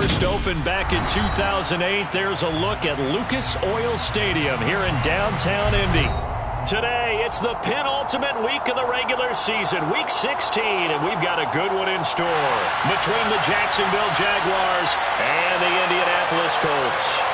first opened back in 2008, there's a look at Lucas Oil Stadium here in downtown Indy. Today, it's the penultimate week of the regular season, Week 16, and we've got a good one in store between the Jacksonville Jaguars and the Indianapolis Colts.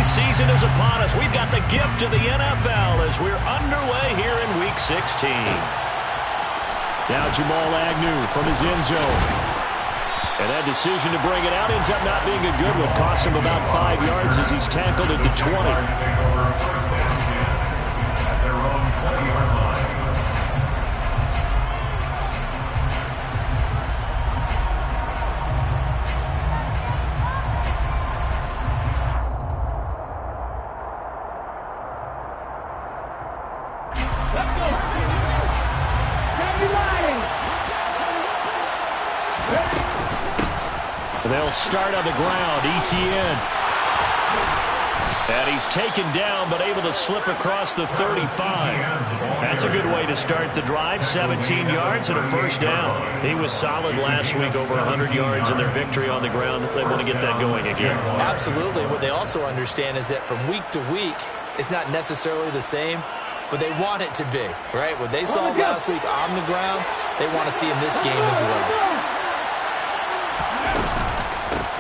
Season is upon us. We've got the gift of the NFL as we're underway here in Week 16. Now Jamal Agnew from his end zone. And that decision to bring it out ends up not being a good one. Costs him about 5 yards as he's tackled at the 20. They'll start on the ground. Etienne. And he's taken down, but able to slip across the 35. That's a good way to start the drive. 17 yards and a first down. He was solid last week, over 100 yards in their victory on the ground. They want to get that going again. Absolutely. What they also understand is that from week to week, it's not necessarily the same, but they want it to be, right? What they saw last week on the ground, they want to see in this game as well.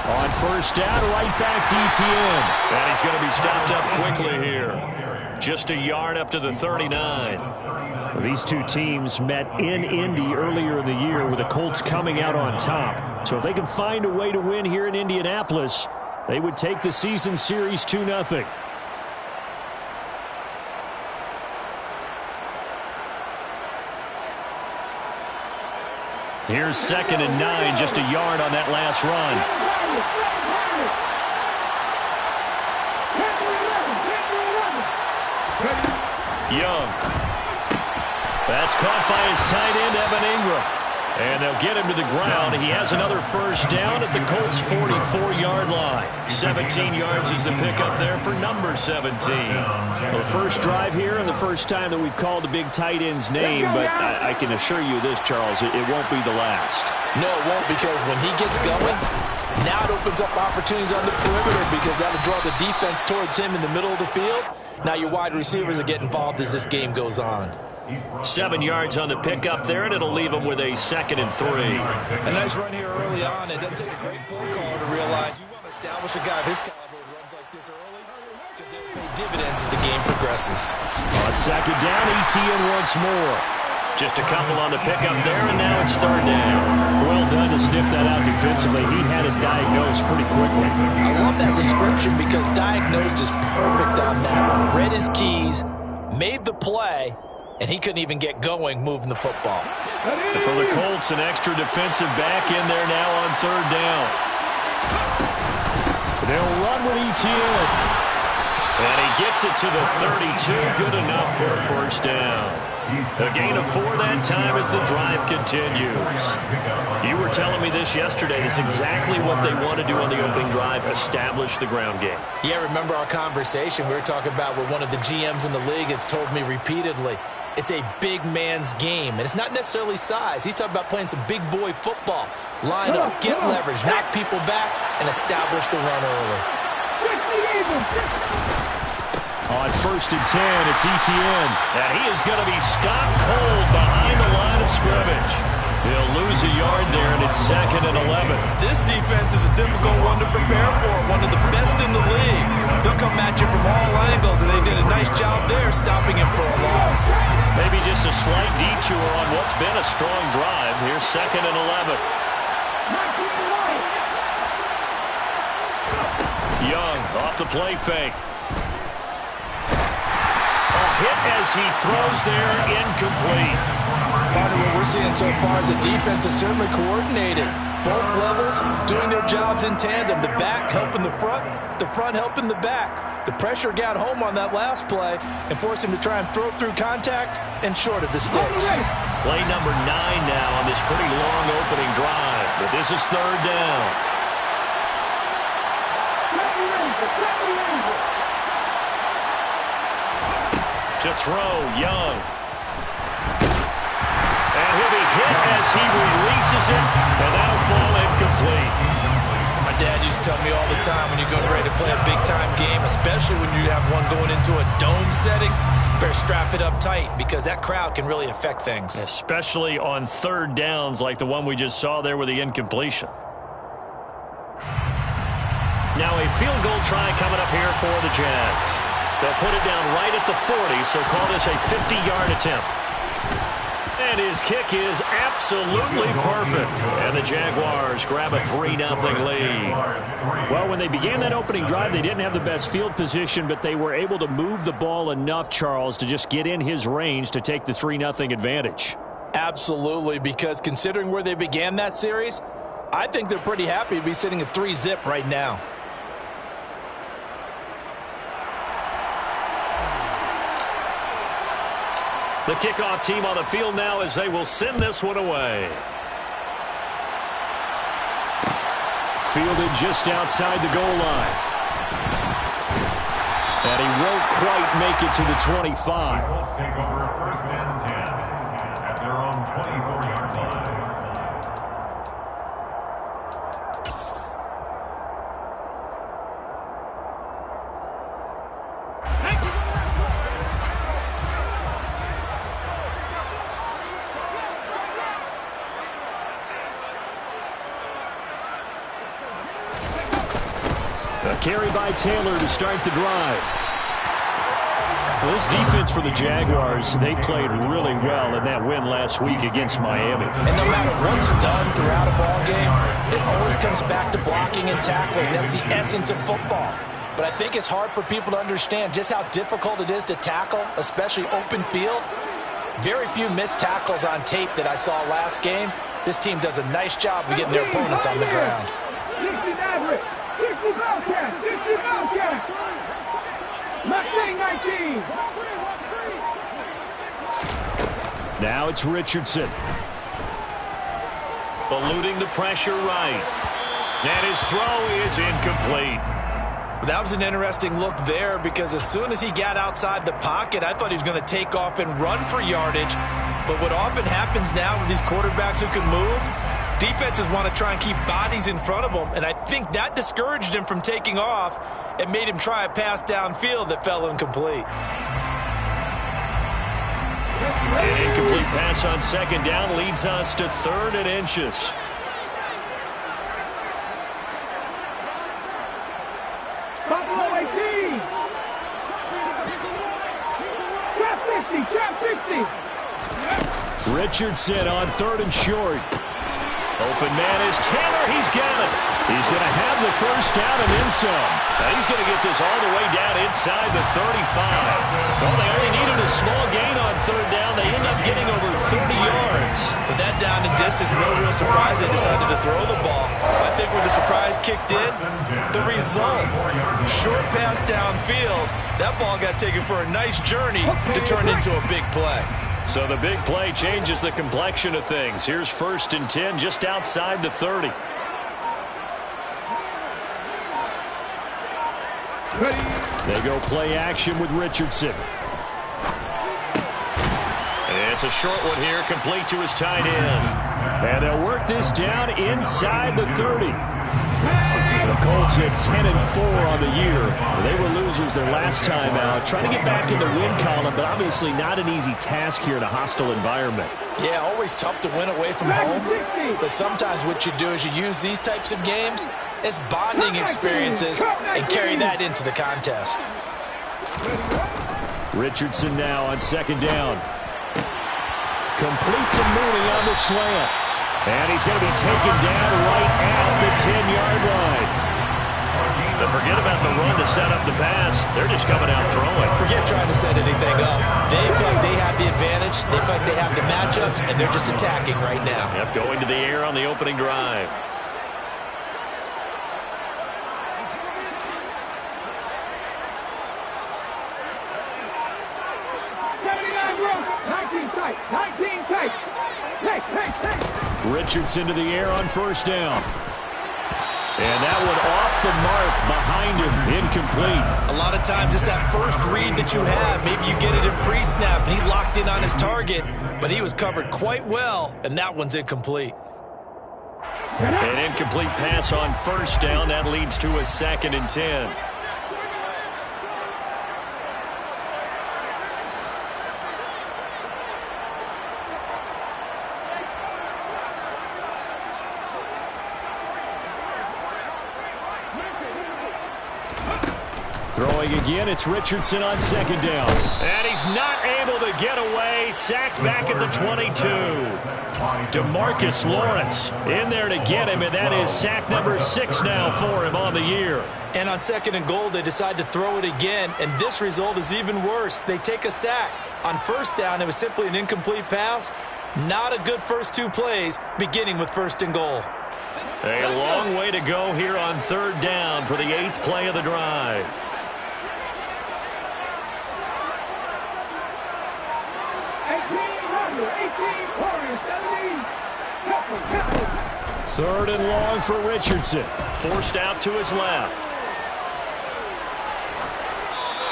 On first down, right back to Etienne. And he's going to be stopped up quickly here. Just a yard up to the 39. Well, these two teams met in Indy earlier in the year with the Colts coming out on top. So if they can find a way to win here in Indianapolis, they would take the season series 2-0. Here's 2nd and 9, just a yard on that last run. Young. That's caught by his tight end, Evan Ingram. And they'll get him to the ground. He has another first down at the Colts' 44-yard line. 17 yards is the pickup there for number 17. Well, the first drive here and the first time that we've called the big tight end's name, but I can assure you this, Charles, it won't be the last. No, it won't, because when he gets going, now it opens up opportunities on the perimeter because that'll draw the defense towards him in the middle of the field. Now your wide receivers will get involved as this game goes on. 7 yards on the pickup there, and it'll leave them with a 2nd and 3. A nice run here early on. It doesn't take a great play caller to realize you want to establish a guy of his caliber who runs like this early because they'll pay dividends as the game progresses. On 2nd down, Etienne once more. Just a couple on the pickup there, and now it's 3rd down. Well done to sniff that out defensively. He had it diagnosed pretty quickly. I love that description because diagnosed is perfect on that one. Read his keys, made the play, and he couldn't even get going moving the football. And for the Colts, an extra defensive back in there now on 3rd down. They'll run with Etienne. And he gets it to the 32. Good enough for a first down. A gain of 4 that time as the drive continues. You were telling me this yesterday. It's exactly what they want to do on the opening drive, establish the ground game. Yeah, remember our conversation we were talking about with one of the GMs in the league has told me repeatedly, it's a big man's game, and it's not necessarily size. He's talking about playing some big boy football. Line up, get leverage, knock people back, and establish the run early. On 1st and 10, it's Etienne. And he is going to be stopped cold behind the line of scrimmage. He'll lose a yard there, and it's 2nd and 11. This defense is a difficult one to prepare for, one of the best in the league. They'll come at you from all angles, and they did a nice job there stopping him for a loss. Maybe just a slight detour on what's been a strong drive. Here's 2nd and 11. Young off the play fake. hit as he throws there, incomplete. Part of what we're seeing so far is the defense is certainly coordinated. Both levels doing their jobs in tandem. The back helping the front helping the back. The pressure got home on that last play and forced him to try and throw through contact and short of the sticks. Play number 9 now on this pretty long opening drive. But this is third down. To throw, Young. And he'll be hit as he releases it, and that'll fall incomplete. As my dad used to tell me all the time, when you're getting ready to play a big-time game, especially when you have one going into a dome setting, better strap it up tight because that crowd can really affect things. Especially on third downs like the one we just saw there with the incompletion. Now a field goal try coming up here for the Jags. They'll put it down right at the 40, so call this a 50-yard attempt. And his kick is absolutely perfect. And the Jaguars grab a 3-0 lead. Well, when they began that opening drive, they didn't have the best field position, but they were able to move the ball enough, Charles, to just get in his range to take the 3-0 advantage. Absolutely, because considering where they began that series, I think they're pretty happy to be sitting at 3-zip right now. The kickoff team on the field now as they will send this one away. Fielded just outside the goal line. And he won't quite make it to the 25. Eagles take over first and 10 at their own 24-yard line. A carry by Taylor to start the drive. Well, this defense for the Jaguars, they played really well in that win last week against Miami. And no matter what's done throughout a ball game, it always comes back to blocking and tackling. That's the essence of football. But I think it's hard for people to understand just how difficult it is to tackle, especially open field. Very few missed tackles on tape that I saw last game. This team does a nice job of getting their opponents on the ground. Now it's Richardson. Eluding the pressure right. And his throw is incomplete. That was an interesting look there because as soon as he got outside the pocket, I thought he was going to take off and run for yardage. But what often happens now with these quarterbacks who can move, defenses want to try and keep bodies in front of them, and I think that discouraged him from taking off and made him try a pass downfield that fell incomplete. An incomplete pass on second down leads us to 3rd and inches. Richardson on 3rd and short. Open man is Taylor. He's got it. He's going to have the first down and then some. Now he's going to get this all the way down inside the 35. Well, they only needed a small gain on 3rd down. They end up getting over 30 yards. With that down and distance, no real surprise they decided to throw the ball. I think where the surprise kicked in, the result. Short pass downfield. That ball got taken for a nice journey to turn into a big play. So the big play changes the complexion of things. Here's 1st and 10 just outside the 30. They go play action with Richardson. And it's a short one here, complete to his tight end. And they'll work this down inside the 30. The Colts at 10-4 on the year. They were losers their last time out. Trying to get back in the win column, but obviously not an easy task here in a hostile environment. Yeah, always tough to win away from home. But sometimes what you do is you use these types of games as bonding experiences and carry that into the contest. Richardson now on 2nd down. Complete to Mooney on the slant. And he's going to be taken down right at the 10-yard line. But forget about the run to set up the pass. They're just coming out throwing. Forget trying to set set anything up. They feel like they have the advantage. They feel like they have the matchups, and they're just attacking right now. Yep, going to the air on the opening drive. Richardson to the air on first down. And that one off the mark behind him, incomplete. A lot of times it's that first read that you have. Maybe you get it in pre-snap, and he locked in on his target, but he was covered quite well, and that one's incomplete. An incomplete pass on first down. That leads to a 2nd and 10. Throwing again, it's Richardson on 2nd down. And he's not able to get away. Sacked back at the 22. DeMarcus Lawrence in there to get him, and that is sack number 6 now for him on the year. And on 2nd and goal, they decide to throw it again, and this result is even worse. They take a sack. On first down, it was simply an incomplete pass. Not a good first 2 plays, beginning with 1st and goal. A long way to go here on 3rd down for the 8th play of the drive. Third and long for Richardson. Forced out to his left.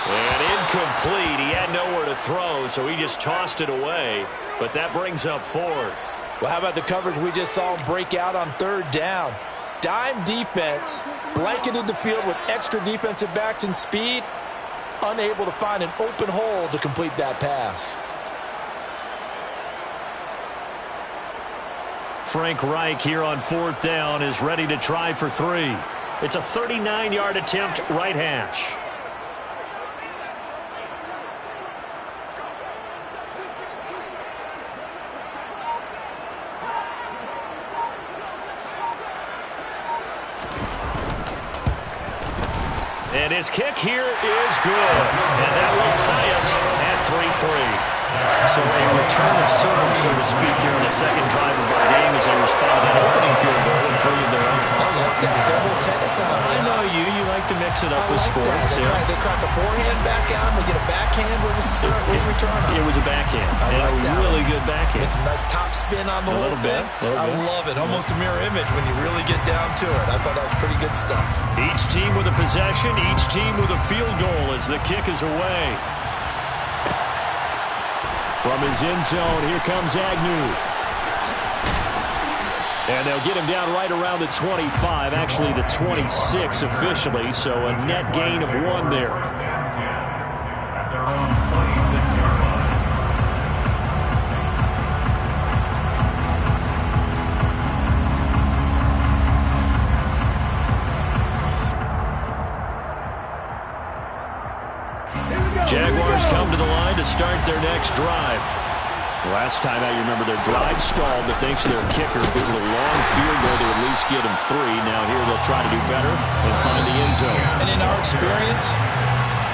And incomplete. He had nowhere to throw, so he just tossed it away. But that brings up 4th. Well, how about the coverage we just saw him break out on 3rd down? Dime defense, blanketed the field with extra defensive backs and speed, unable to find an open hole to complete that pass. Frank Reich here on 4th down is ready to try for 3. It's a 39-yard attempt, right hash. And his kick here is good. And that will tie us at 3-3. So a return of serve, so to speak, here on the 2nd drive of our game as they respond to that opening field goal and 3 of their own. I like that. Got a little tennis out. I know you. You like to mix it up with sports. They crack a forehand back out, and they get a backhand. What was the serve? What was the return on? It was a backhand. I like that. Really good backhand. It's a nice top spin on the whole thing. I love it. Almost a mirror image when you really get down to it. I thought that was pretty good stuff. Each team with a possession, each team with a field goal as the kick is away. From his end zone, here comes Agnew. And they'll get him down right around the 25, actually the 26 officially, so a net gain of 1 there. At their own 26-yard line. Jaguars come to the line to start their next drive. Last time out, you remember their drive stalled, but thanks to their kicker, it was a long field goal to at least get them 3. Now here they'll try to do better and find the end zone. And in our experience,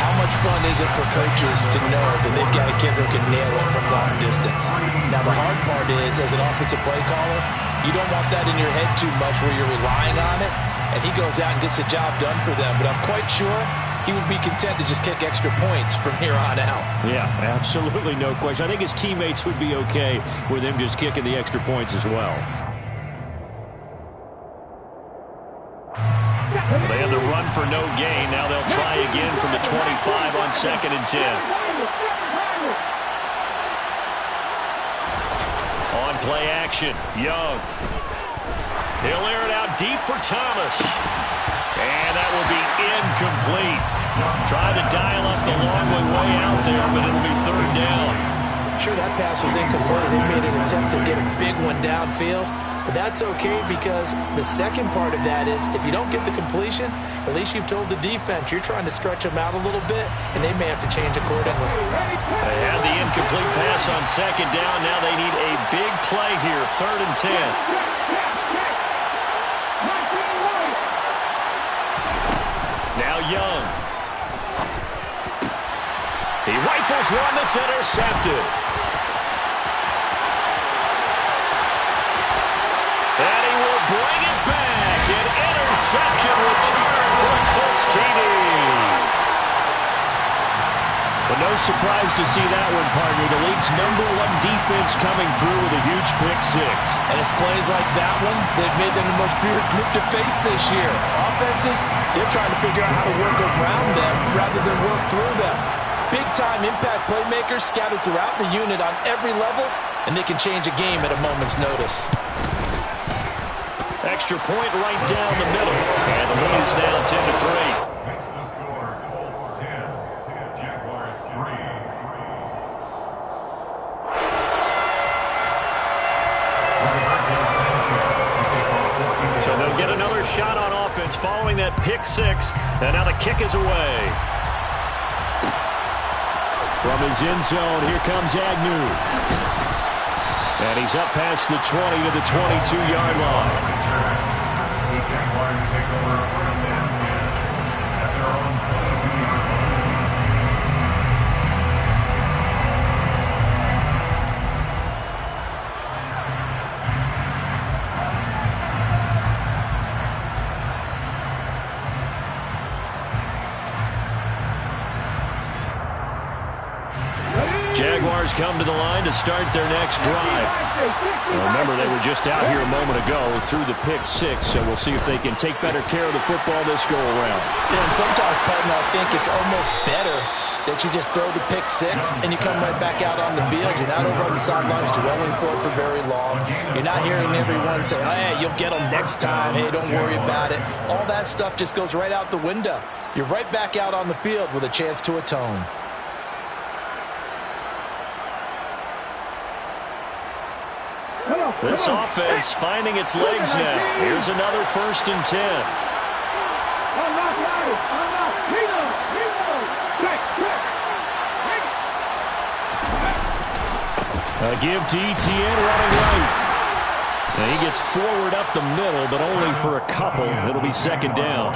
how much fun is it for coaches to know that they've got a kicker who can nail it from long distance? Now the hard part is, as an offensive play caller, you don't want that in your head too much where you're relying on it, and he goes out and gets the job done for them. But I'm quite sure he would be content to just kick extra points from here on out. Yeah, absolutely, no question. I think his teammates would be okay with him just kicking the extra points as well. They had the run for no gain. Now they'll try again from the 25 on 2nd and 10. On play action, Young. He'll air it out deep for Thomas. And that will be incomplete. Trying to dial up the long way out there, but it'll be 3rd down. Sure, that pass was incomplete. They made an attempt to get a big one downfield, but that's okay because the second part of that is if you don't get the completion, at least you've told the defense you're trying to stretch them out a little bit, and they may have to change accordingly. They had the incomplete pass on 2nd down. Now they need a big play here, 3rd and 10. Now Young. He rifles one that's intercepted. And he will bring it back. An interception return for a Colts TD. But no surprise to see that one, partner. The league's #1 defense coming through with a huge pick-6. And it's plays like that one they've made them the most feared group to face this year. Offenses, they're trying to figure out how to work around them rather than work through them. Big-time impact playmakers scattered throughout the unit on every level, and they can change a game at a moment's notice. Extra point right down the middle. And the lead is now 10-3. Makes the score Colts 10, Jaguars 3. So they'll get another shot on offense following that pick-6. And now the kick is away. From his end zone, here comes Agnew. And he's up past the 20 to the 22-yard line. The Jaguars take over first and 10 at their own 22-yard line. Jaguars come to the line to start their next drive. Now remember, they were just out here a moment ago through the pick-6, so we'll see if they can take better care of the football this go-around. Yeah, and sometimes, partner, I think it's almost better that you just throw the pick-6 and you come right back out on the field. You're not over on the sidelines dwelling for it for very long. You're not hearing everyone say, hey, you'll get them next time. Hey, don't worry about it. All that stuff just goes right out the window. You're right back out on the field with a chance to atone. This offense finding its legs now. Here's another 1st and 10. A give to Etienne running right. Now he gets forward up the middle, but only for a couple. It'll be 2nd down.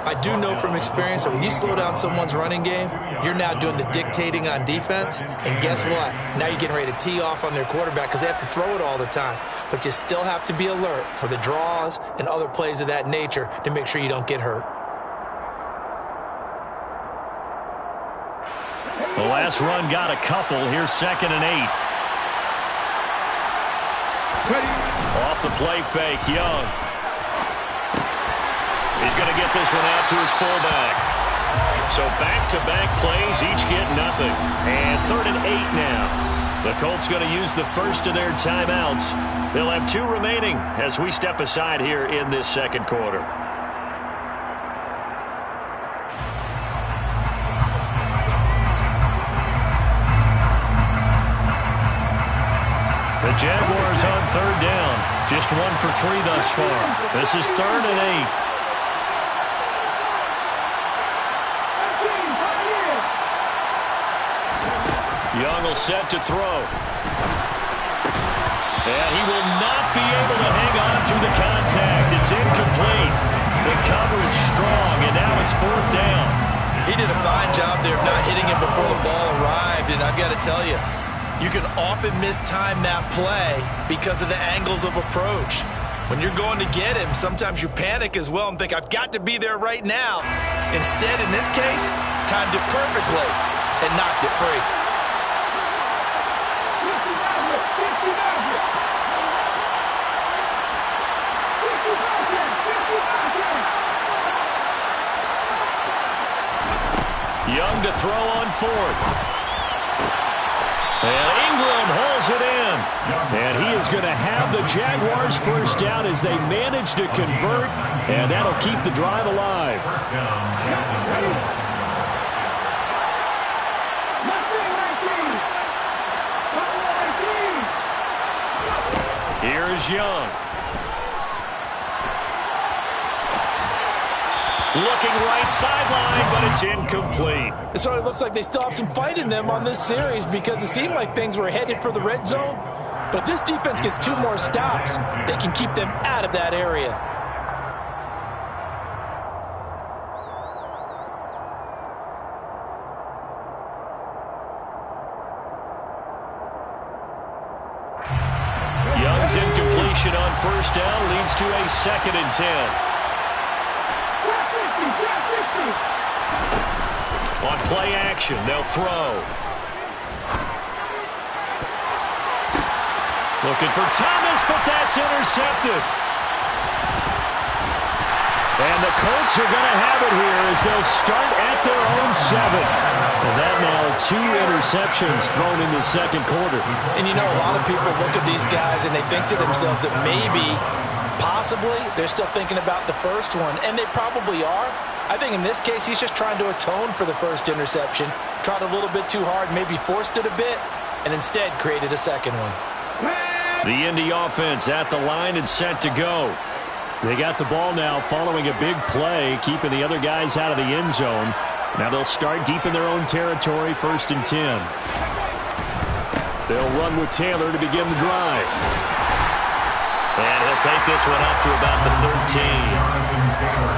I do know from experience that when you slow down someone's running game, you're now doing the dictating on defense. And guess what? Now you're getting ready to tee off on their quarterback because they have to throw it all the time. But you still have to be alert for the draws and other plays of that nature to make sure you don't get hurt. The last run got a couple. Here's 2nd and 8. Off the play fake, Young. He's going to get this one out to his fullback. So back-to-back plays, each get nothing. And 3rd and 8 now. The Colts going to use the first of their timeouts. They'll have 2 remaining as we step aside here in this 2nd quarter. The Jaguars on 3rd down. Just 1 for 3 thus far. This is 3rd and 8. Young will set to throw. And he will not be able to hang on to the contact. It's incomplete. The coverage strong, and now it's 4th down. He did a fine job there of not hitting him before the ball arrived, and I've got to tell you, you can often mistime that play because of the angles of approach. When you're going to get him, sometimes you panic as well and think, I've got to be there right now. Instead, in this case, timed it perfectly and knocked it free. Young to throw on 4th. And Ingram holds it in. And he is going to have the Jaguars first down as they manage to convert. And that'll keep the drive alive. First down, Jacksonville. Here's Young. Looking right sideline, but it's incomplete. It sort of looks like they still have some fight in them on this series because it seemed like things were headed for the red zone. But if this defense gets 2 more stops, they can keep them out of that area. His incompletion on first down leads to a 2nd and 10. On play action, they'll throw. Looking for Thomas, but that's intercepted. And the Colts are going to have it here as they'll start at their own 7. And that now 2 interceptions thrown in the second quarter. And you know, a lot of people look at these guys and they think to themselves that maybe, possibly, they're still thinking about the first one. And they probably are. I think in this case, he's just trying to atone for the first interception. Tried a little bit too hard, maybe forced it a bit, and instead created a second one. The Indy offense at the line and set to go. They got the ball now following a big play, keeping the other guys out of the end zone. Now they'll start deep in their own territory, 1st and 10. They'll run with Taylor to begin the drive. And he'll take this one up to about the 13.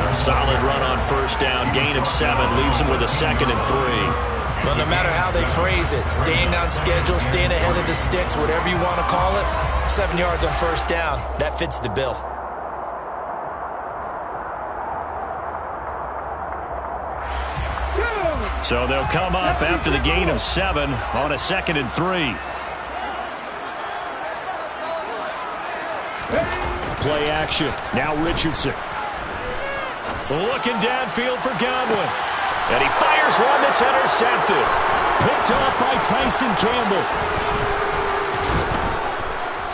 A solid run on first down, gain of 7, leaves him with a 2nd and 3. Well, no matter how they phrase it, staying on schedule, staying ahead of the sticks, whatever you want to call it, 7 yards on first down, that fits the bill. So they'll come up after the gain of 7 on a 2nd and 3. Play action. Now Richardson. Looking downfield for Godwin. And he fires one that's intercepted. Picked off by Tyson Campbell.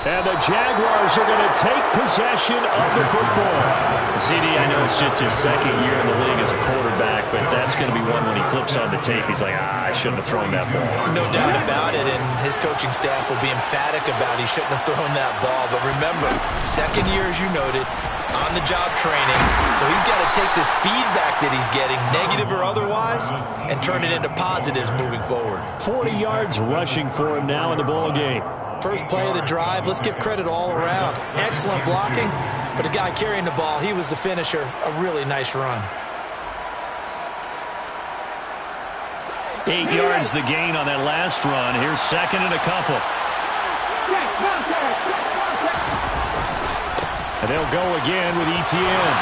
And the Jaguars are going to take possession of the football. CD, I know it's just his 2nd year in the league as a quarterback, but that's going to be one when he flips on the tape. He's like, I shouldn't have thrown that ball. No doubt about it, and his coaching staff will be emphatic about he shouldn't have thrown that ball. But remember, 2nd year, as you noted, on-the-job training. So he's got to take this feedback that he's getting, negative or otherwise, and turn it into positives moving forward. 40 yards rushing for him now in the ball game. First play of the drive, let's give credit all around. Excellent blocking, but the guy carrying the ball, he was the finisher. A really nice run. 8 yards the gain on that last run. Here's 2nd and a couple. And they'll go again with Etienne.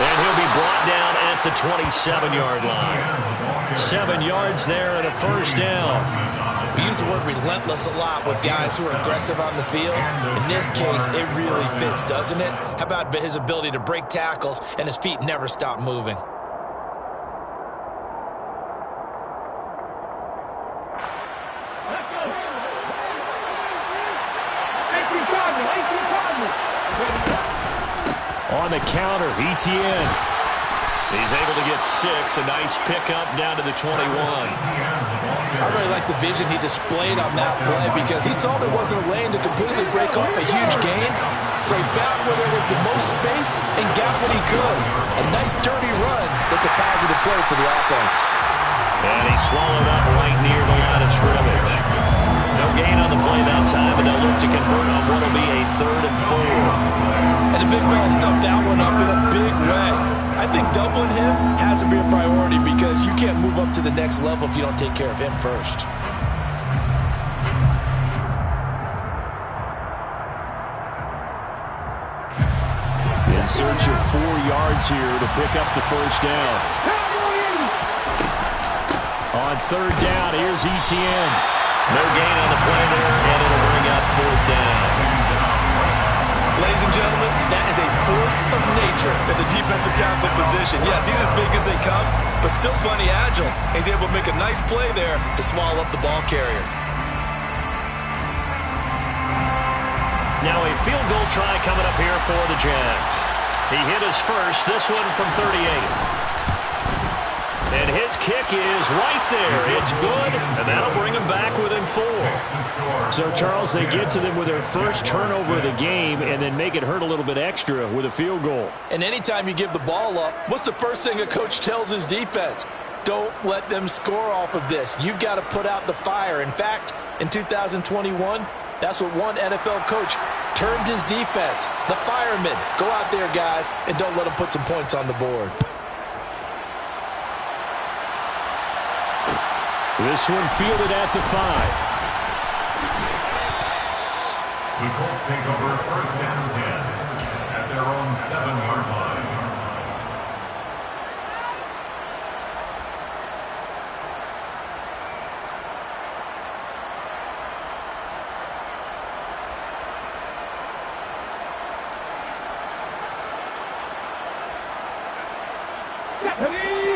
And he'll be brought down at the 27-yard line. 7 yards there and a first down. We use the word relentless a lot with guys who are aggressive on the field. In this case, it really fits, doesn't it? How about his ability to break tackles and his feet never stop moving? On the counter, Etienne. He's able to get 6. A nice pickup down to the 21. I really like the vision he displayed on that play because he saw there wasn't a lane to completely break off a huge gain. So he found where there was the most space and got what he could. A nice dirty run that's a positive play for the offense. And he swallowed up right near the line of scrimmage. No gain on the play that time, and they'll look to convert on what will be a 3rd and 4. And the big fella stuffed that one up in a big way. I think doubling him has to be a priority because you can't move up to the next level if you don't take care of him first. In search of 4 yards here to pick up the first down. On 3rd down, here's Etienne. No gain on the play there, and it'll bring up 4th down. Ladies and gentlemen, that is a force of nature in the defensive tackle position. Yes, he's as big as they come, but still plenty agile. He's able to make a nice play there to swallow up the ball carrier. Now a field goal try coming up here for the Jags. He hit his first, this one from 38. And his kick is right there. It's good, and that'll bring him back within 4. So, Charles, they get to them with their first turnover of the game and then make it hurt a little bit extra with a field goal. And anytime you give the ball up, what's the first thing a coach tells his defense? Don't let them score off of this. You've got to put out the fire. In fact, in 2021, that's what one NFL coach termed his defense. The firemen. Go out there, guys, and don't let them put some points on the board. This one fielded at the 5. The Colts take over first and 10 at their own 7-yard line.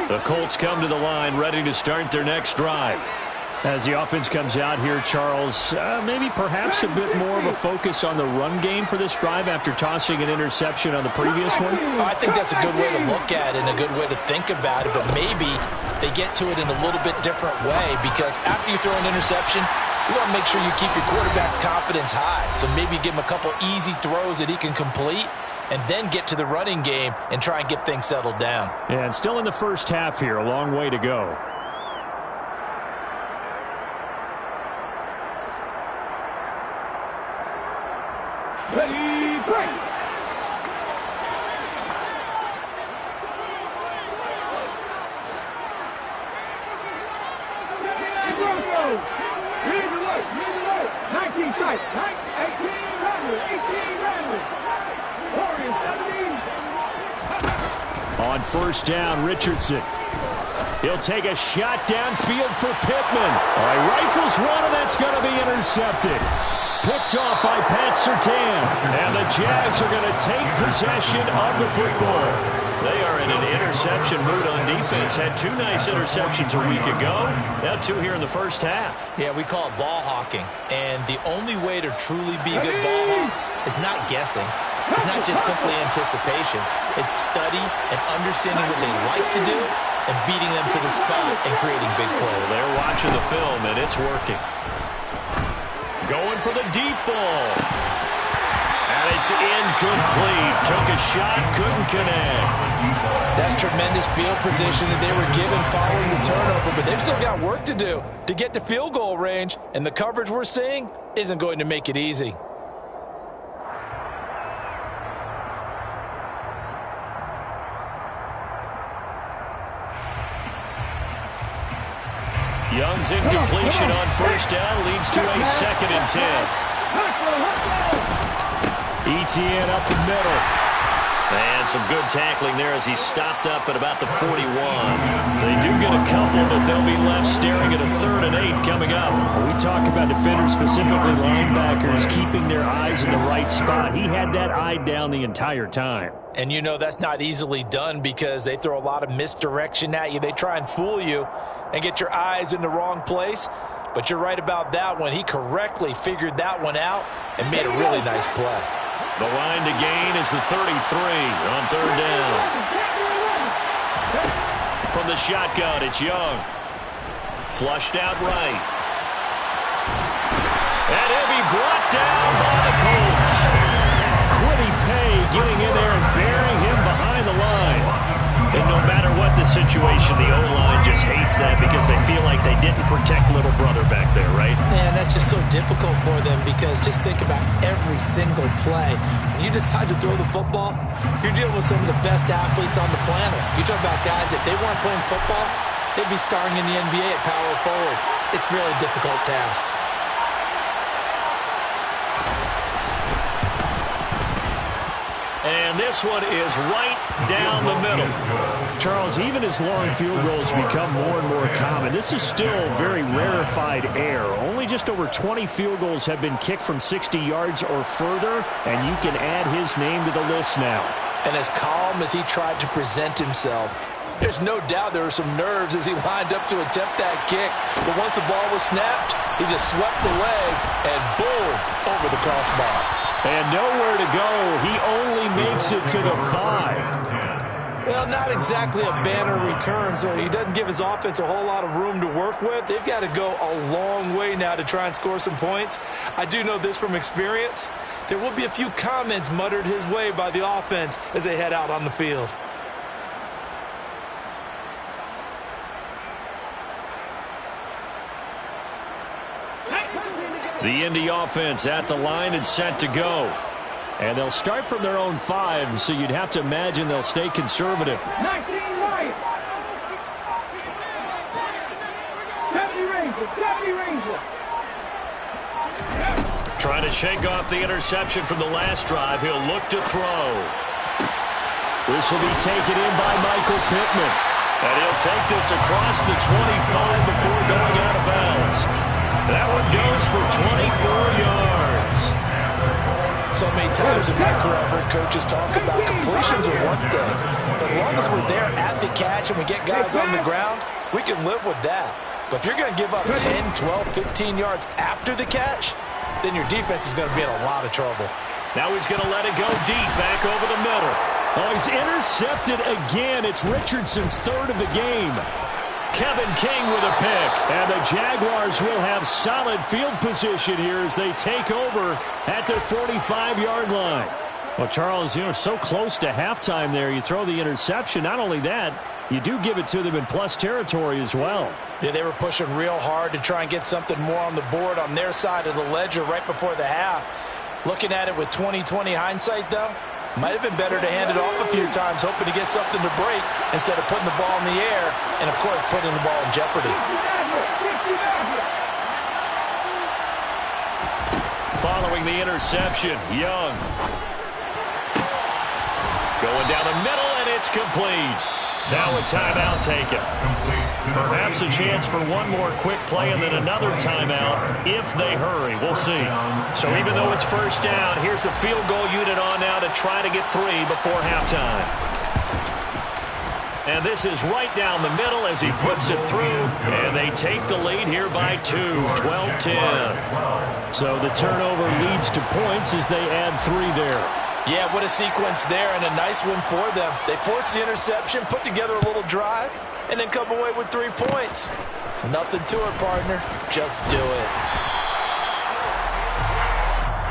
The Colts come to the line ready to start their next drive. As the offense comes out here, Charles, maybe perhaps a bit more of a focus on the run game for this drive after tossing an interception on the previous one? I think that's a good way to look at it and a good way to think about it, but maybe they get to it in a little bit different way because after you throw an interception, you want to make sure you keep your quarterback's confidence high. So maybe give him a couple easy throws that he can complete and then get to the running game and try and get things settled down. And still in the first half here, a long way to go. Ready, break! Broncos! Read the work, 19 strikes, 18 Radley, Warriors 17. On first down, Richardson. He'll take a shot downfield for Pittman. He rifles one, and that's going to be intercepted. Picked off by Pat Surtain. And the Jags are going to take possession of the football. They are in an interception mood on defense. Had 2 nice interceptions a week ago. Now 2 here in the first half. Yeah, we call it ball hawking. And the only way to truly be good ball hawks is not guessing. It's not just simply anticipation. It's study and understanding what they like to do and beating them to the spot and creating big plays. They're watching the film, and it's working. Going for the deep ball. And it's incomplete. Took a shot, couldn't connect. That's tremendous field position that they were given following the turnover, but they've still got work to do to get to field goal range, and the coverage we're seeing isn't going to make it easy. Young's incompletion on first down leads to a 2nd and 10. Etienne up the middle. And some good tackling there as he stopped up at about the 41. They do get a couple, but they'll be left staring at a 3rd and 8 coming up. We talk about defenders, specifically linebackers, keeping their eyes in the right spot. He had that eye down the entire time. And you know that's not easily done because they throw a lot of misdirection at you. They try and fool you and get your eyes in the wrong place. But you're right about that one. He correctly figured that one out and made a really nice play. The line to gain is the 33 on 3rd down. From the shotgun, it's Young. Flushed out right. And he'll be brought down by the Colts. Quiddy Pay getting in there and burying him behind the line. And no matter what the situation, the O-line just hates that because they feel like they didn't protect little brother back there, right? Man, that's just so difficult for them because just think about every single play. When you decide to throw the football, you're dealing with some of the best athletes on the planet. You talk about guys, if they weren't playing football, they'd be starring in the NBA at power forward. It's a really difficult task. And this one is right down the middle. Charles, even as long field goals become more and more common, this is still very rarefied air. Only just over 20 field goals have been kicked from 60 yards or further, and you can add his name to the list now. And as calm as he tried to present himself, there's no doubt there were some nerves as he lined up to attempt that kick. But once the ball was snapped, he just swept the leg and boom, over the crossbar. And nowhere to go. He only makes it to the 5. Well, not exactly a banner return, so he doesn't give his offense a whole lot of room to work with. They've got to go a long way now to try and score some points. I do know this from experience. There will be a few comments muttered his way by the offense as they head out on the field. The Indy offense at the line and set to go. And they'll start from their own 5, so you'd have to imagine they'll stay conservative. 19 right. 70 Ranger. Trying to shake off the interception from the last drive. He'll look to throw. This will be taken in by Michael Pittman. And he'll take this across the 25 before going out of bounds. That one goes for 24 yards. So many times in my career I've heard coaches talk about completions are one thing. But as long as we're there at the catch and we get guys on the ground, we can live with that. But if you're going to give up 10, 12, 15 yards after the catch, then your defense is going to be in a lot of trouble. Now he's going to let it go deep back over the middle. Oh, he's intercepted again. It's Richardson's third of the game. Kevin King with a pick. And the Jaguars will have solid field position here as they take over at their 45-yard line. Well, Charles, so close to halftime there. You throw the interception. Not only that, you do give it to them in plus territory as well. Yeah, they were pushing real hard to try and get something more on the board on their side of the ledger right before the half. Looking at it with 20/20 hindsight, though, might have been better to hand it off a few times, hoping to get something to break instead of putting the ball in the air and, of course, putting the ball in jeopardy. Following the interception, Young. Going down the middle, and it's complete. Now a timeout taken. Perhaps a chance for one more quick play and then another timeout if they hurry. We'll see. So even though it's first down, here's the field goal unit on now to try to get 3 before halftime. And this is right down the middle as he puts it through. And they take the lead here by 2, 12-10. So the turnover leads to points as they add 3 there. Yeah, what a sequence there, and a nice one for them. They forced the interception, put together a little drive, and then come away with 3 points. Nothing to it, partner. Just do it.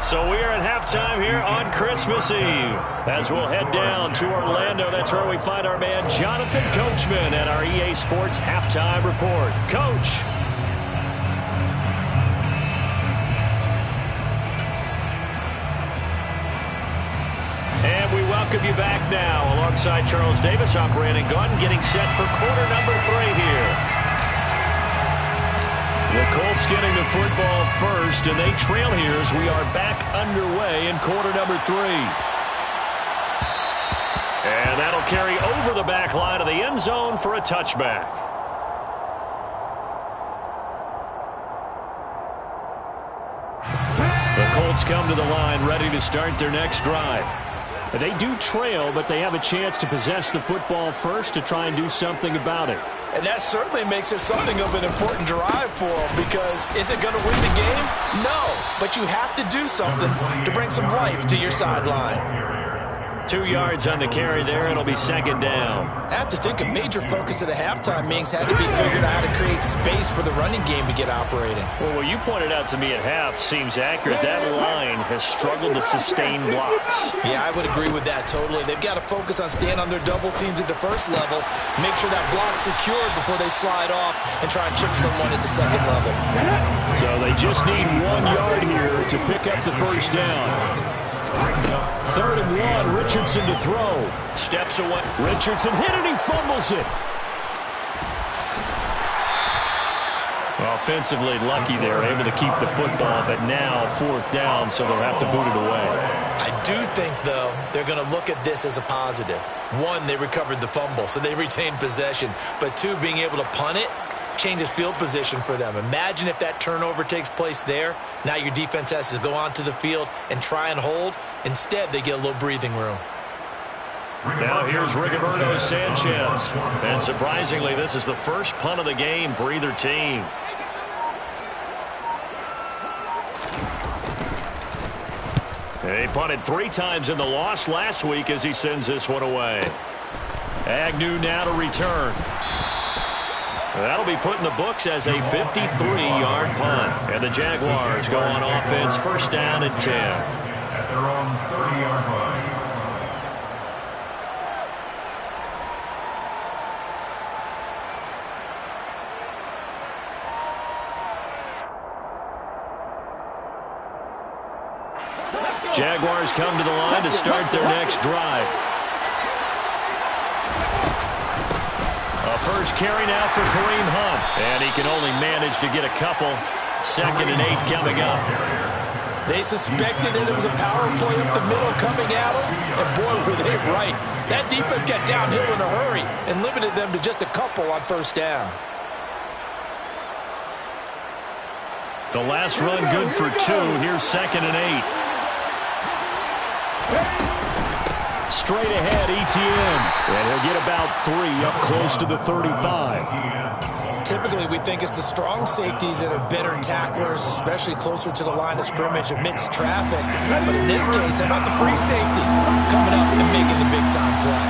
So we are at halftime here on Christmas Eve. As we'll head down to Orlando, that's where we find our man Jonathan Coachman at our EA Sports Halftime Report. Coach. And we welcome you back now. Alongside Charles Davis, I'm Brandon Gaudin, getting set for quarter number 3 here. The Colts getting the football first, and they trail here as we are back underway in quarter number 3. And that'll carry over the back line of the end zone for a touchback. The Colts come to the line ready to start their next drive. They do trail, but they have a chance to possess the football first to try and do something about it. And that certainly makes it something of an important drive for them, because is it going to win the game? No, but you have to do something to bring some life to your sideline. 2 yards on the carry there. It'll be second down. I have to think a major focus of the halftime meetings had to be figuring out how to create space for the running game to get operating. Well, what you pointed out to me at half seems accurate. That line has struggled to sustain blocks. Yeah, I would agree with that totally. They've got to focus on staying on their double teams at the first level, make sure that block's secured before they slide off and try and chip someone at the second level. So they just need 1 yard here to pick up the first down. 3rd and 1, Richardson to throw. Steps away. Richardson hit it, he fumbles it. Offensively lucky they're able to keep the football, but now 4th down, so they'll have to boot it away. I do think, though, they're going to look at this as a positive. 1, they recovered the fumble, so they retained possession. But 2, being able to punt it changes field position for them. Imagine if that turnover takes place there. Now your defense has to go onto the field and try and hold. Instead, they get a little breathing room. Now here's Rigoberto Sanchez. And surprisingly, this is the first punt of the game for either team. He punted 3 times in the loss last week as he sends this one away. Agnew now to return. That'll be put in the books as a 53-yard punt. And the Jaguars go on offense, first down and 10. At their own 30-yard line. Jaguars come to the line to start their next drive. A first carry now for Kareem Hunt. And he can only manage to get a couple. 2nd and 8 coming up. They suspected it was a power play up the middle coming at them, and boy, were they right. That defense got downhill in a hurry and limited them to just a couple on first down. The last run good for 2. Here's 2nd and 8. Straight ahead, Etienne. And he'll get about 3 up close to the 35. Typically, we think it's the strong safeties that are better tacklers, especially closer to the line of scrimmage amidst traffic. But in this case, how about the free safety coming up and making the big-time play?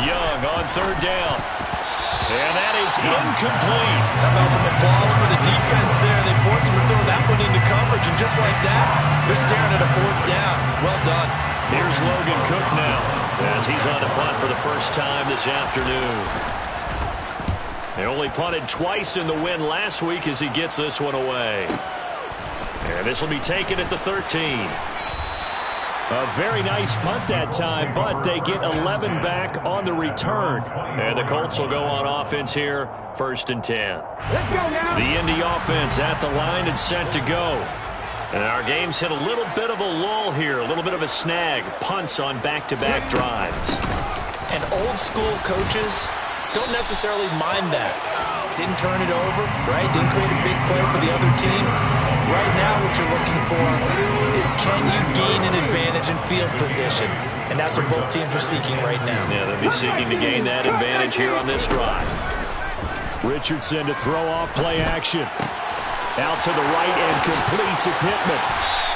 Young on 3rd down. And that is incomplete. How about some applause for the defense there? They forced him to throw that one into coverage, and just like that, they're staring at a 4th down. Well done. Here's Logan Cook now, as he's on to punt for the first time this afternoon. They only punted twice in the win last week as he gets this one away. And this will be taken at the 13. A very nice punt that time, but they get 11 back on the return. And the Colts will go on offense here, 1st and 10. Let's go now. The Indy offense at the line and set to go. And our game's hit a little bit of a lull here, a little bit of a snag. Punts on back-to-back drives. And old-school coaches don't necessarily mind that. Didn't turn it over, right? Didn't create a big play for the other team. Right now what you're looking for is, can you gain an advantage in field position? And that's what both teams are seeking right now. Yeah, they'll be seeking to gain that advantage here on this drive. Richardson to throw off play action. Out to the right and complete to Pittman.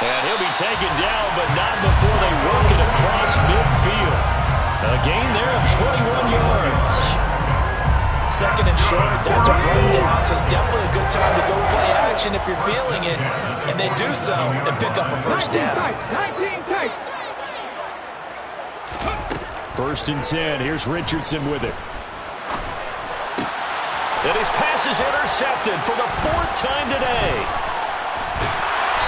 And he'll be taken down, but not before they work it across midfield. A gain there of 21 yards. 2nd and short, that's a run down, so it's definitely a good time to go play action if you're feeling it. And they do so and pick up a 1st down. 19 tight. 1st and 10. Here's Richardson with it. And his pass is intercepted for the 4th time today.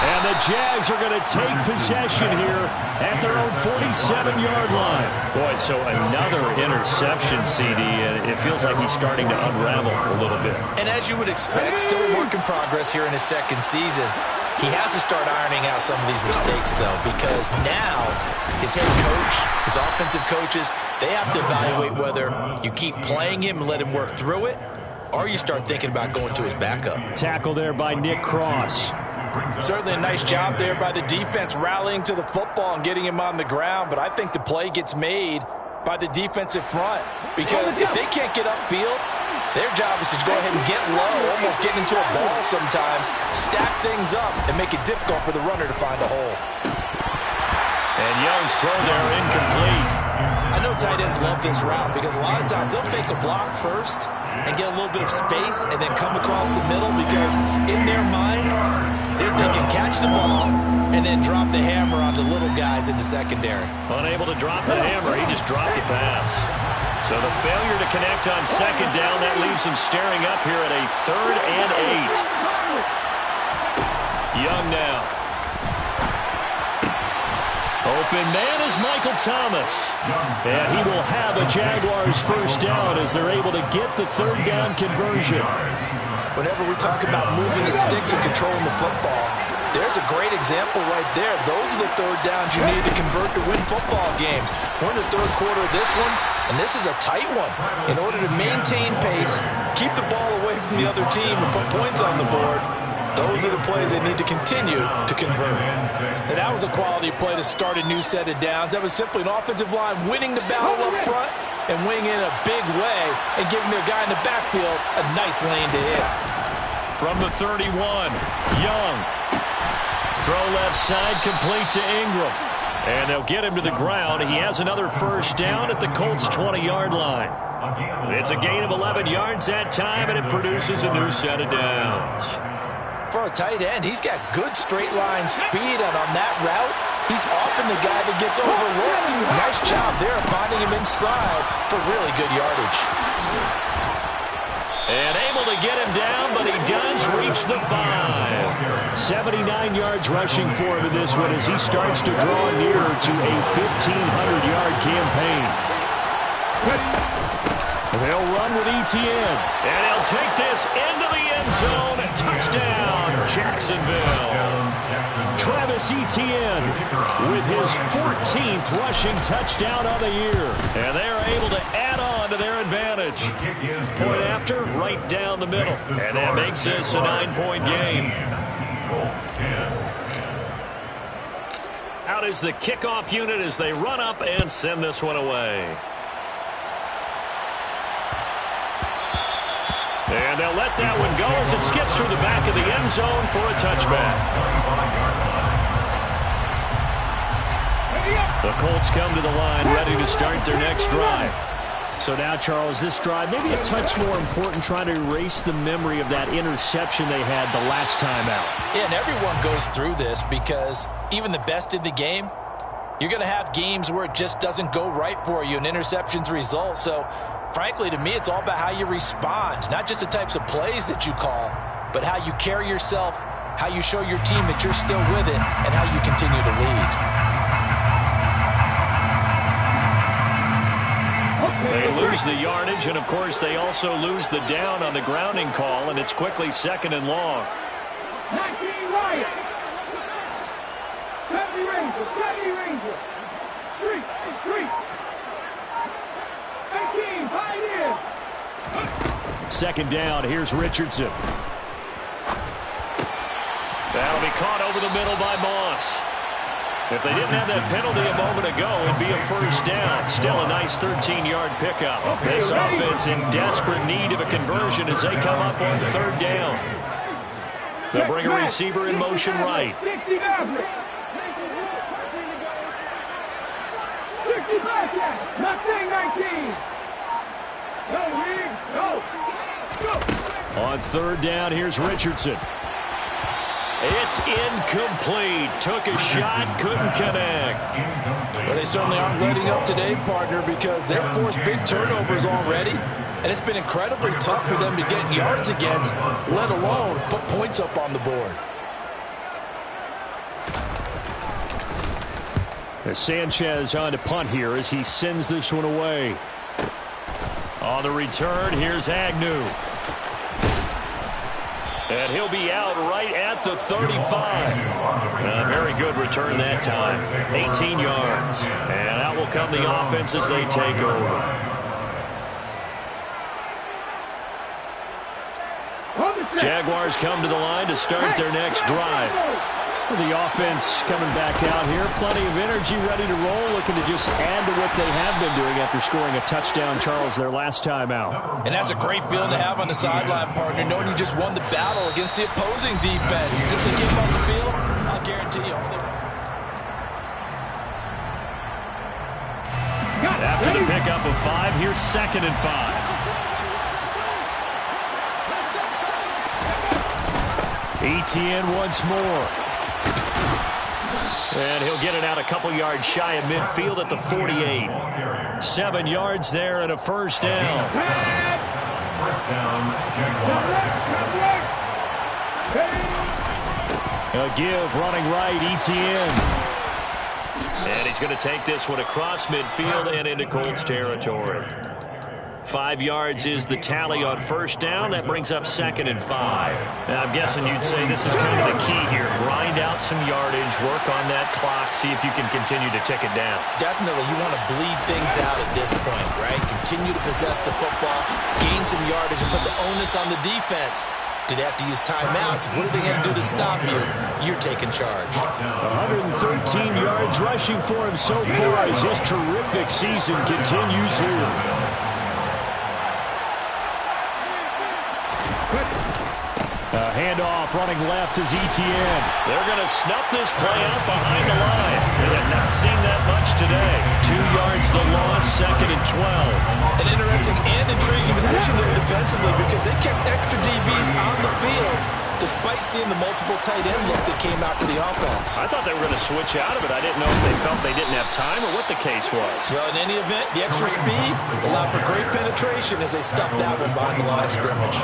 And the Jags are going to take possession here at their own 47-yard line. Boy, so another interception, CD, and it feels like he's starting to unravel a little bit. And as you would expect, still a work in progress here in his 2nd season. He has to start ironing out some of these mistakes, though, because now his head coach, his offensive coaches, they have to evaluate whether you keep playing him and let him work through it, or you start thinking about going to his backup. Tackle there by Nick Cross. Certainly a nice job there by the defense rallying to the football and getting him on the ground, but I think the play gets made by the defensive front, because if they can't get upfield, their job is to go ahead and get low, almost get into a ball sometimes, stack things up, and make it difficult for the runner to find a hole. And Young's throw there incomplete. I know tight ends love this route because a lot of times they'll fake a block first and get a little bit of space and then come across the middle, because in their mind, they're thinking catch the ball and then drop the hammer on the little guys in the secondary. Unable to drop the hammer, he just dropped the pass. So the failure to connect on 2nd down, that leaves him staring up here at a 3rd and 8. Young now. Open man is Michael Thomas. And he will have a Jaguars 1st down as they're able to get the 3rd down conversion. Whenever we talk about moving the sticks and controlling the football, there's a great example right there. Those are the 3rd downs you need to convert to win football games. We're in the 3rd quarter of this one, and this is a tight one. In order to maintain pace, keep the ball away from the other team, and put points on the board, those are the plays they need to continue to convert. And that was a quality play to start a new set of downs. That was simply an offensive line winning the battle up front and winning in a big way and giving their guy in the backfield a nice lane to hit. From the 31, Young. Throw left side, complete to Ingram. And they'll get him to the ground. He has another 1st down at the Colts' 20-yard line. It's a gain of 11 yards that time, and it produces a new set of downs. For a tight end, he's got good straight line speed, and on that route, he's often the guy that gets overlooked. Nice job there of finding him in stride for really good yardage. And able to get him down, but he does reach the 5. 79 yards rushing for him in this one as he starts to draw nearer to a 1,500-yard campaign. They'll run with Etienne. And he'll take this into the end zone. Touchdown, Jacksonville. Travis Etienne with his 14th rushing touchdown of the year. And they are able to add on to their advantage. Point after, right down the middle. And that makes this a 9-point game. Out is the kickoff unit as they run up and send this one away. And they'll let that one go as it skips through the back of the end zone for a touchback. The Colts come to the line ready to start their next drive. So now, Charles, this drive maybe a touch more important, trying to erase the memory of that interception they had the last time out. Yeah, and everyone goes through this because even the best in the game, you're going to have games where it just doesn't go right for you and interceptions result. So, frankly, to me, it's all about how you respond, not just the types of plays that you call, but how you carry yourself, how you show your team that you're still with it, and how you continue to lead. They lose the yardage, and, of course, they also lose the down on the grounding call, and it's quickly 2nd and long. 19 Wyatt. 70 Ranger. 70 Ranger. Street. 18, Pioneer. 2nd down, here's Richardson. That'll be caught over the middle by Moss. If they didn't have that penalty a moment ago, it'd be a first down. Still a nice 13-yard pickup. This offense in desperate need of a conversion as they come up on 3rd down. They'll bring a receiver in motion right. 60 Maverick. 60 Blackjack. Nothing 19. Go, Reed. Go. On 3rd down, here's Richardson. It's incomplete. Took a shot, couldn't connect. Well, they certainly aren't letting up today, partner, because they've forced big turnovers already, and it's been incredibly tough for them to get yards against, let alone put points up on the board. As Sanchez on to punt here as he sends this one away. On the return, here's Agnew. And he'll be out right at the 35. Very good return that time. 18 yards. And out will come the offense as they take over. Jaguars come to the line to start their next drive. The offense coming back out here. Plenty of energy, ready to roll, looking to just add to what they have been doing after scoring a touchdown, Charles, their last time out. And that's a great feeling to have on the sideline, partner, knowing you just won the battle against the opposing defense. Since they came off the field, I'll guarantee you. After the pickup of 5, here's 2nd and 5. Etienne once more. And he'll get it out a couple yards shy of midfield at the 48. 7 yards there and a first down. First down, Jaguars. A give running right, Etienne. And he's going to take this one across midfield and into Colts territory. 5 yards is the tally on first down. That brings up 2nd and 5. Now, I'm guessing you'd say this is kind of the key here. Grind out some yardage, work on that clock, see if you can continue to tick it down. Definitely, you want to bleed things out at this point, right? Continue to possess the football, gain some yardage, and put the onus on the defense. Do they have to use timeouts? What are they going to do to stop you? You're taking charge. 113 yards rushing for him so far as his terrific season continues here. A handoff running left is Etienne. They're going to snuff this play out behind the line. They have not seen that much today. 2 yards the loss, 2nd and 12. An interesting and intriguing decision there defensively because they kept extra DBs on the field despite seeing the multiple tight end look that came out for the offense. I thought they were going to switch out of it. I didn't know if they felt they didn't have time or what the case was. Well, in any event, the extra speed allowed for great penetration as they stuffed that one behind the line of scrimmage.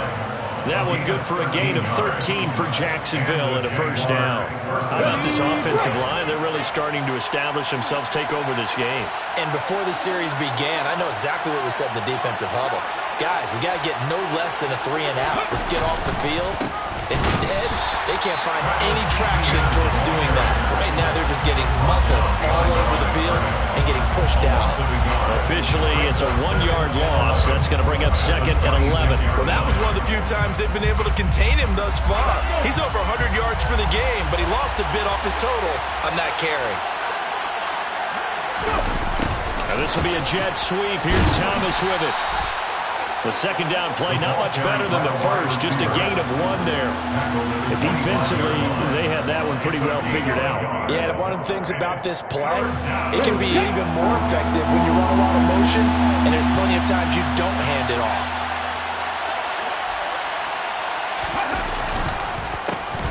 That one good for a gain of 13 for Jacksonville and a first down. How about this offensive line? They're really starting to establish themselves, take over this game. And before the series began, I know exactly what was said in the defensive huddle. Guys, we got to get no less than a 3-and-out. Let's get off the field. Instead, they can't find any traction towards doing that. Right now, they're just getting muscled all over the field and getting pushed down. Officially, it's a 1-yard loss. That's going to bring up 2nd and 11. Well, that was one of the few times they've been able to contain him thus far. He's over 100 yards for the game, but he lost a bit off his total on that carry. Now this will be a jet sweep. Here's Thomas with it. The second down play, not much better than the first, just a gain of 1 there. But defensively, they had that one pretty well figured out. Yeah, and one of the things about this play, it can be even more effective when you run a lot of motion, and there's plenty of times you don't hand it off.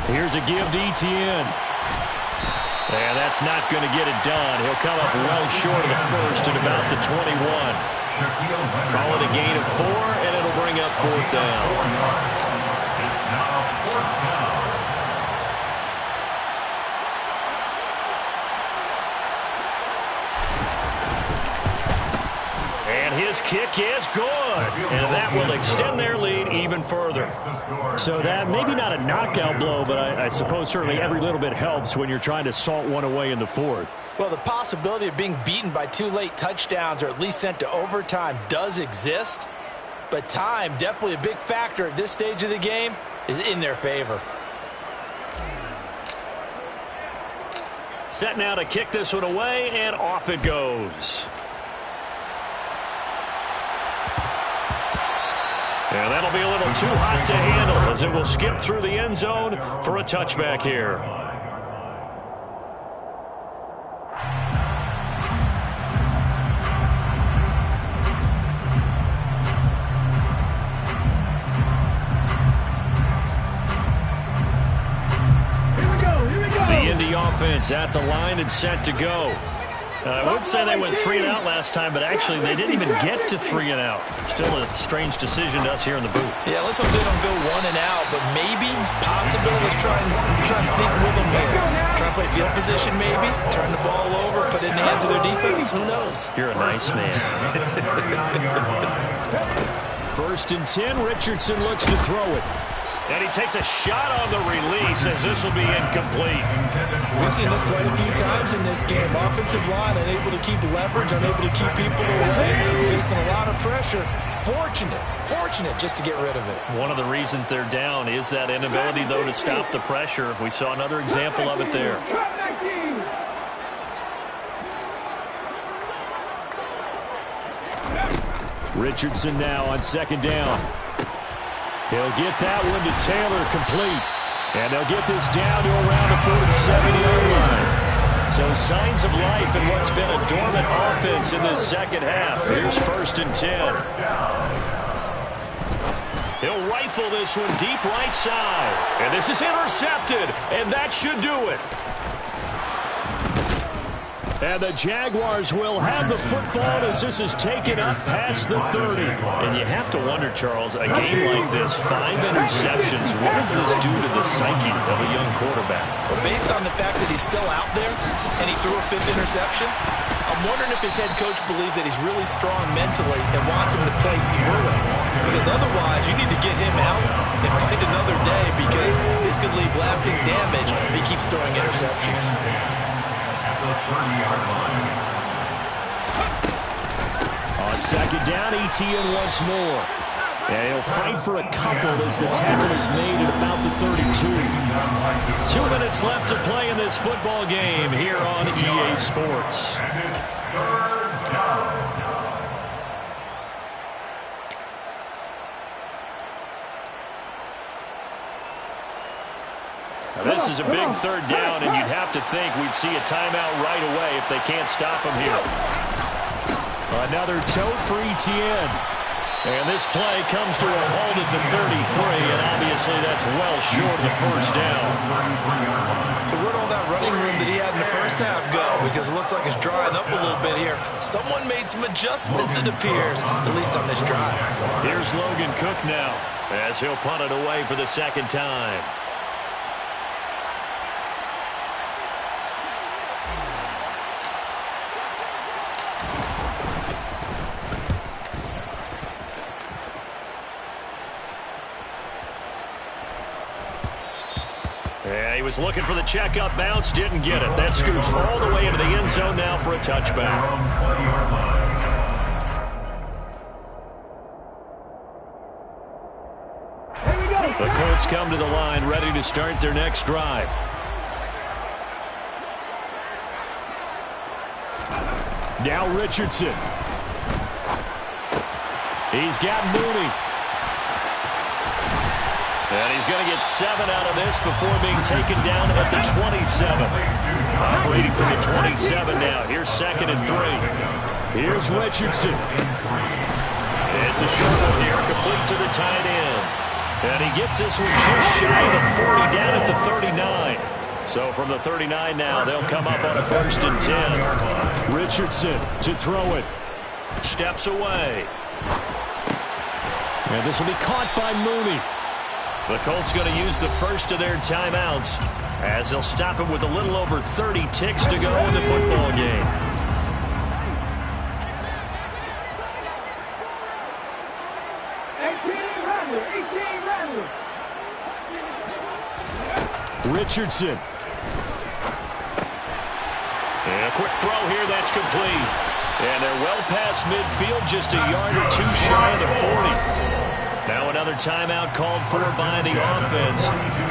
Here's a give to Etienne. And that's not going to get it done. He'll come up well short of the first at about the 21. Call it a gain of 4, and it'll bring up 4th down. It's now 4th down. And his kick is good. And that will extend their lead even further. So that maybe not a knockout blow, but I suppose certainly every little bit helps when you're trying to salt one away in the 4th. Well, the possibility of being beaten by 2 late touchdowns or at least sent to overtime does exist. But time, definitely a big factor at this stage of the game, is in their favor. Set now to kick this one away, and off it goes. And that'll be a little too hot to handle as it will skip through the end zone for a touchback here. The Indy offense at the line and set to go. I would say they went 3-and-out last time, but actually they didn't even get to 3-and-out. Still a strange decision to us here in the booth. Yeah, let's hope they don't go 1-and-out, but maybe, possibly, let's try and think with them here. Try and play field position maybe, turn the ball over, put it in the hands of their defense. Who knows? You're a nice man. 1st and 10, Richardson looks to throw it. And he takes a shot on the release as this will be incomplete. We've seen this quite a few times in this game. Offensive line unable to keep leverage, unable to keep people away, facing a lot of pressure. Fortunate just to get rid of it. One of the reasons they're down is that inability, though, to stop the pressure. We saw another example of it there. Richardson now on 2nd down. He'll get that one to Taylor complete. And they'll get this down to around the 47-yard line. So signs of life in what's been a dormant offense in this second half. Here's 1st and 10. He'll rifle this one deep right side. And this is intercepted. And that should do it. And the Jaguars will have the football as this is taken up past the 30. And you have to wonder, Charles, a game like this, 5 interceptions, what does this do to the psyche of a young quarterback? Well, based on the fact that he's still out there and he threw a 5th interception, I'm wondering if his head coach believes that he's really strong mentally and wants him to play through it. Because otherwise, you need to get him out and fight another day because this could leave lasting damage if he keeps throwing interceptions. 30-yard line. On 2nd down, Etienne once more. And he'll fight for a couple as the tackle is made at about the 32. 2 minutes left to play in this football game here on EA Sports. And it's 3rd down. This is a big 3rd down, and you'd have to think we'd see a timeout right away if they can't stop him here. Another tote for Etienne. And this play comes to a halt at the 33, and obviously that's well short of the 1st down. So where'd all that running room that he had in the first half go? Because it looks like it's drying up a little bit here. Someone made some adjustments, it appears, at least on this drive. Here's Logan Cook now as he'll punt it away for the 2nd time. And he was looking for the checkup bounce, didn't get it. That scoots all the way into the end zone now for a touchback. The Colts come to the line, ready to start their next drive. Now Richardson. He's got Mooney. And he's going to get 7 out of this before being taken down at the 27. Operating from the 27 now. Here's 2nd and 3. Here's Richardson. It's a short one here, complete to the tight end. And he gets this one just shy of the 40, down at the 39. So from the 39 now, they'll come up on a 1st and 10. Richardson to throw it. Steps away. And this will be caught by Mooney. The Colts going to use the first of their timeouts as they'll stop him with a little over 30 ticks to go in the football game. Richardson. And a quick throw here, that's complete. And they're well past midfield, just a yard or 2 shy of the 40. Now another timeout called for by the offense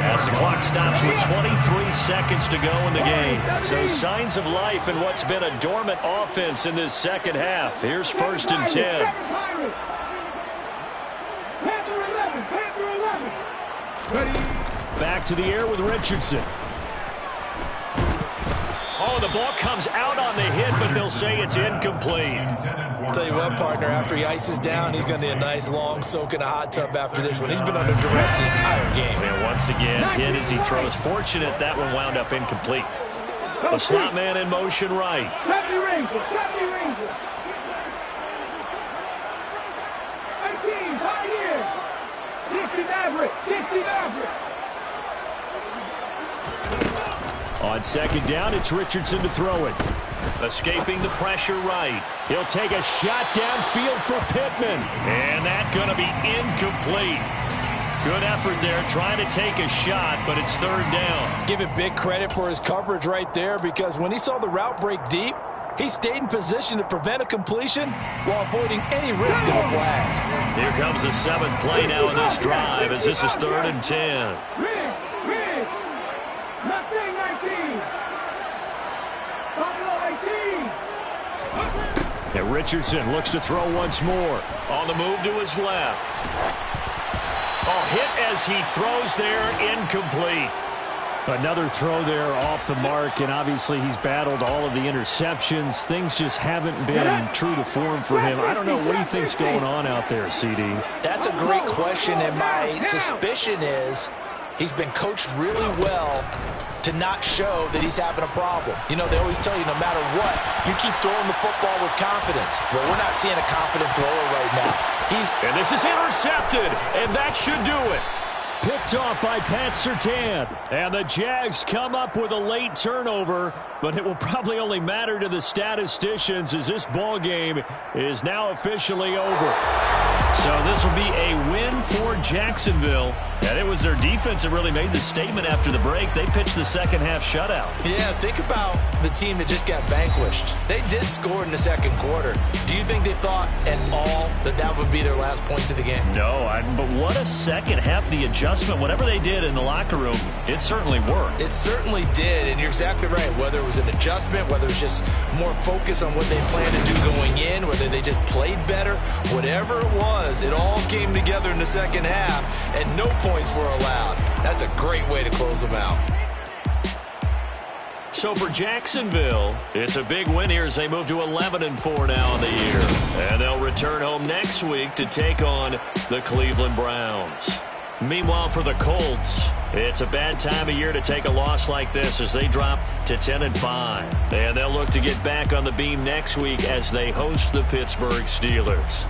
as the clock stops with 23 seconds to go in the game. So signs of life in what's been a dormant offense in this second half. Here's 1st and 10. Back to the air with Richardson. Oh, the ball comes out on the hit, but they'll say it's incomplete. I'll tell you what, partner, after he ices down, he's going to need a nice long soak in a hot tub after this one. He's been under duress the entire game. And once again, hit as he throws. Fortunate that one wound up incomplete. The slot man in motion right. On 2nd down, it's Richardson to throw it. Escaping the pressure right. He'll take a shot downfield for Pittman. And that's going to be incomplete. Good effort there trying to take a shot, but it's 3rd down. Give him big credit for his coverage right there, because when he saw the route break deep, he stayed in position to prevent a completion while avoiding any risk of a flag. Here comes the 7th play now in this drive as this is 3rd and 10. And Richardson looks to throw once more. On the move to his left. Oh, hit as he throws there, incomplete. Another throw there off the mark, and obviously he's battled all of the interceptions. Things just haven't been true to form for him. I don't know. What do you think's going on out there, CD? That's a great question, and my suspicion is he's been coached really well to not show that he's having a problem. You know, they always tell you no matter what, you keep throwing the football with confidence. Well, we're not seeing a confident thrower right now. And this is intercepted, and that should do it. Picked off by Pat Surtain. And the Jags come up with a late turnover, but it will probably only matter to the statisticians as this ball game is now officially over. So this will be a win for Jacksonville. And it was their defense that really made the statement after the break. They pitched the second half shutout. Yeah, think about the team that just got vanquished. They did score in the 2nd quarter. Do you think they thought at all that that would be their last points of the game? No, but what a second half. The adjustment, whatever they did in the locker room, it certainly worked. It certainly did, and you're exactly right. Whether it was an adjustment, whether it was just more focus on what they planned to do going in, whether they just played better, whatever it was, it all came together in the second half, and no points were allowed. That's a great way to close them out. So for Jacksonville, it's a big win here as they move to 11-4 now in the year. And they'll return home next week to take on the Cleveland Browns. Meanwhile, for the Colts, it's a bad time of year to take a loss like this as they drop to 10-5. And they'll look to get back on the beam next week as they host the Pittsburgh Steelers.